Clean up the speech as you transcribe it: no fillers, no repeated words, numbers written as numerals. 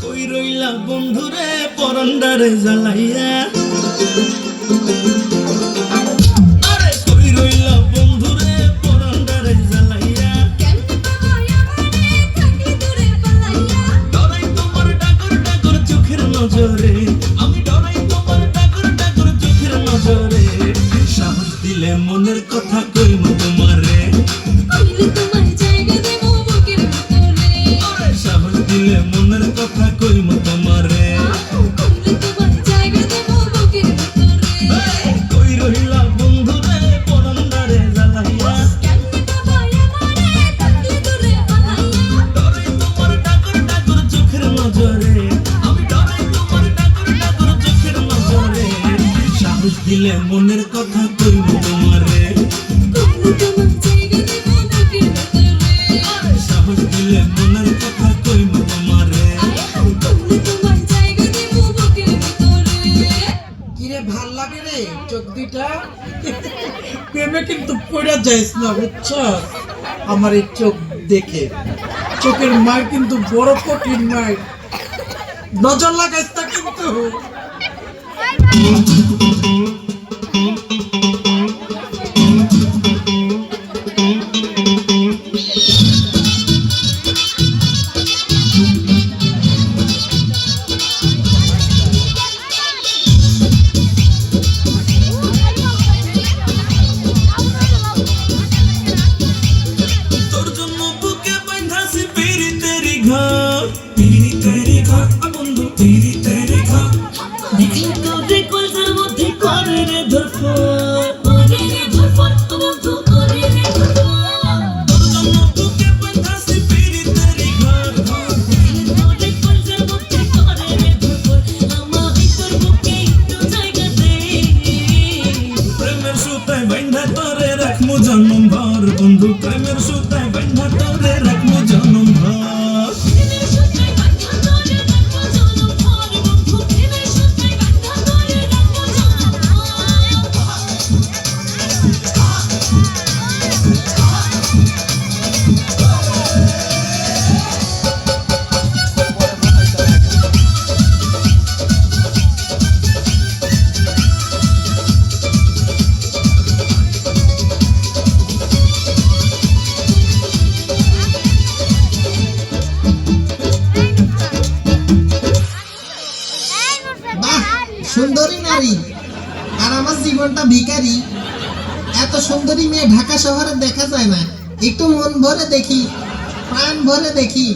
কই রইলা বন্ধুরে পরান্ডারে জ্বালাইয়া, আমি ডরাই তোমার ডাকর ডাকর চোখের নজরে। সাহস দিলে মনের কথা কইমু তোমারে, সাহস দিলে মনের কথা কইমু তোমারে। কই রইলা বন্ধুরে পরান্ডারে জ্বালাইয়া, ডরাই তোমার ডাকর ডাকর চোখের নজরে, সাহস দিলে মনের কথা কইবো তোমারে, সাহস দিলে মনের কথা কইবো তোমারে। কিরে ভাল লাগে রে চোখ দুইটা? প্রেমে কিন্তু পড়া যাইস না বুঝছ? আমার এই চোখ দেখে, চোখের মার কিন্তু বড় কঠিন মার, নজর লাগাইস না কিন্তু। তোর জন্য বুকে বাঁধাছি পিরিতেরি ঘর, পিরিতেরি ঘর বন্ধু, পিরিতেরি ঘর। দেখি তোরে কলজার মধ্যে করে রে ধরফর, করে রে ধরফর বন্ধু, করে রে ধরফর। তোর জন্য বুকে বাঁধাছি পিরিতেরি ঘর, তোরে কলজার মধ্যে করে রে ধরফর। আমার তোর বুকে একটু জায়গা দে, প্রেমের সুতায় বাঁধা তোরে রাখমু জন্ম ভর বন্ধু, প্রেমের সুতায় বাঁধা তোরে রাখমু জন্ম ভর। সুন্দরী নারী আর আমার জীবনটা ভিখারি। এত সুন্দরী মেয়ে ঢাকা শহরে দেখা যায় না, একটু মন ভরে দেখি, প্রাণ ভরে দেখি।